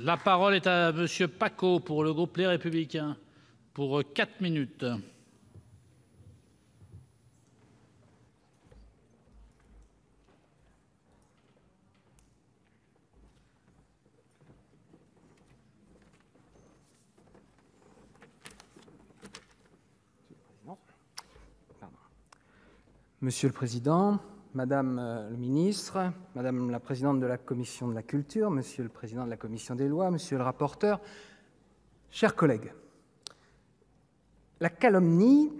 La parole est à Monsieur Pacaud pour le groupe Les Républicains, pour 4 minutes. Monsieur le Président, Madame le Ministre, Madame la Présidente de la Commission de la Culture, Monsieur le Président de la Commission des Lois, Monsieur le rapporteur, chers collègues, la calomnie,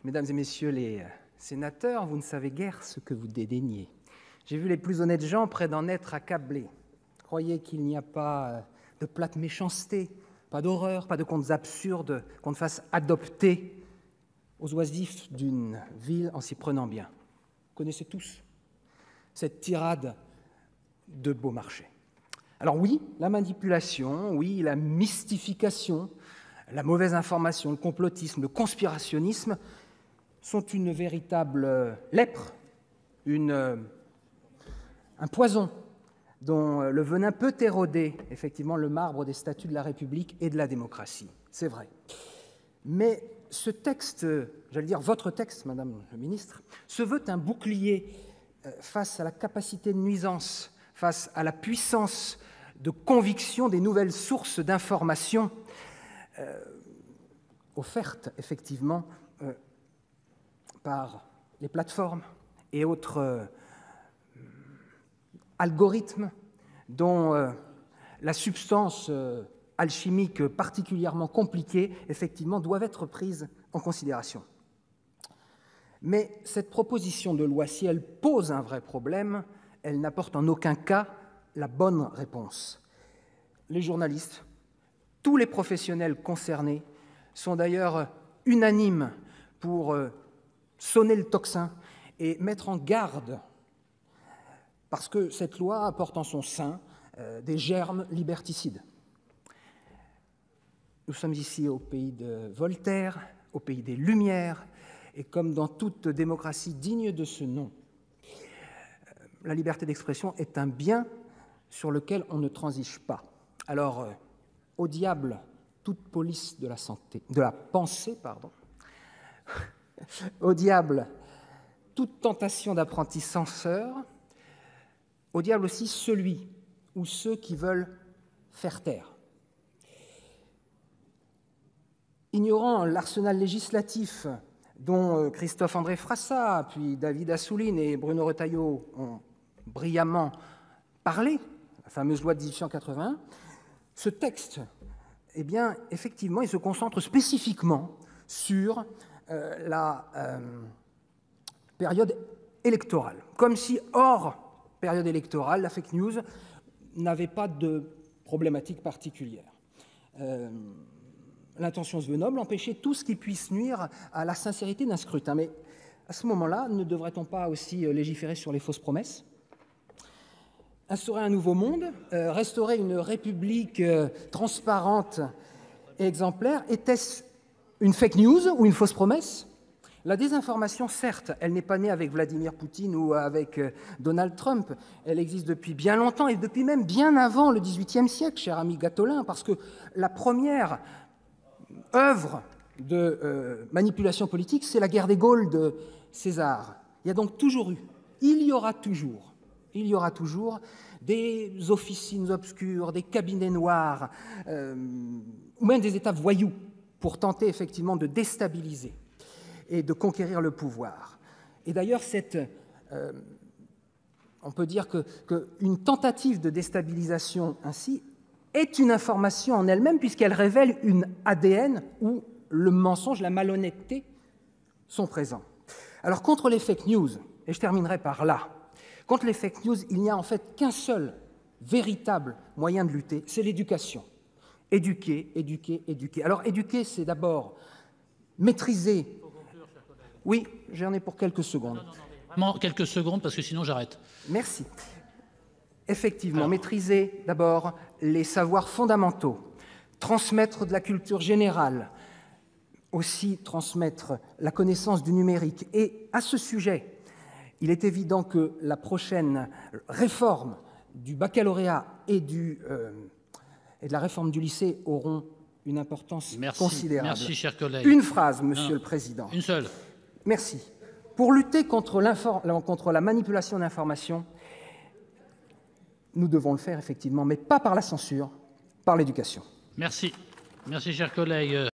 Mesdames et Messieurs les sénateurs, vous ne savez guère ce que vous dédaignez. J'ai vu les plus honnêtes gens près d'en être accablés. Croyez qu'il n'y a pas de plate méchanceté, pas d'horreur, pas de contes absurdes qu'on ne fasse adopter aux oisifs d'une ville en s'y prenant bien. Vous connaissez tous cette tirade de Beaumarchais. Alors oui, la manipulation, oui, la mystification, la mauvaise information, le complotisme, le conspirationnisme sont une véritable lèpre, un poison dont le venin peut éroder effectivement le marbre des statuts de la République et de la démocratie. C'est vrai. Mais ce texte, j'allais dire votre texte, Madame le Ministre, se veut un bouclier face à la capacité de nuisance, face à la puissance de conviction des nouvelles sources d'information offertes effectivement par les plateformes et autres algorithmes dont la substance alchimiques particulièrement compliquées, effectivement, doivent être prises en considération. Mais cette proposition de loi, si elle pose un vrai problème, elle n'apporte en aucun cas la bonne réponse. Les journalistes, tous les professionnels concernés sont d'ailleurs unanimes pour sonner le tocsin et mettre en garde, parce que cette loi apporte en son sein des germes liberticides. Nous sommes ici au pays de Voltaire, au pays des Lumières, et comme dans toute démocratie digne de ce nom, la liberté d'expression est un bien sur lequel on ne transige pas. Alors, au diable toute police de la pensée, au diable toute tentation d'apprenti censeur, au diable aussi celui ou ceux qui veulent faire taire. Ignorant l'arsenal législatif dont Christophe-André Frassa, puis David Assouline et Bruno Retailleau ont brillamment parlé, la fameuse loi de 1881, ce texte, eh bien, effectivement, il se concentre spécifiquement sur la période électorale, comme si, hors période électorale, la fake news n'avait pas de problématique particulière. L'intention se veut noble, empêcher tout ce qui puisse nuire à la sincérité d'un scrutin. Mais à ce moment-là, ne devrait-on pas aussi légiférer sur les fausses promesses ? Instaurer un nouveau monde, restaurer une république transparente et exemplaire, était-ce une fake news ou une fausse promesse ? La désinformation, certes, elle n'est pas née avec Vladimir Poutine ou avec Donald Trump. Elle existe depuis bien longtemps et depuis même bien avant le XVIIIe siècle, cher ami Gattolin, parce que la première œuvre de manipulation politique, c'est la guerre des Gaules de César. Il y a donc toujours eu, il y aura toujours des officines obscures, des cabinets noirs, ou même des États voyous pour tenter effectivement de déstabiliser et de conquérir le pouvoir. Et d'ailleurs, on peut dire qu'une tentative de déstabilisation ainsi est une information en elle-même puisqu'elle révèle une ADN où le mensonge, la malhonnêteté sont présents. Alors contre les fake news, et je terminerai par là, contre les fake news, il n'y a en fait qu'un seul véritable moyen de lutter, c'est l'éducation. Éduquer, éduquer, éduquer. Alors éduquer, c'est d'abord maîtriser. Oui, j'en ai pour quelques secondes. Non, quelques secondes parce que sinon j'arrête. Merci. Effectivement, maîtriser d'abord les savoirs fondamentaux, transmettre de la culture générale, aussi transmettre la connaissance du numérique. Et à ce sujet, il est évident que la prochaine réforme du baccalauréat et du et de la réforme du lycée auront une importance considérable. Merci, cher collègue. Une phrase, Monsieur le Président. Une seule. Merci. Pour lutter contre la manipulation d'informations, nous devons le faire effectivement, mais pas par la censure, par l'éducation. Merci. Merci, cher collègue.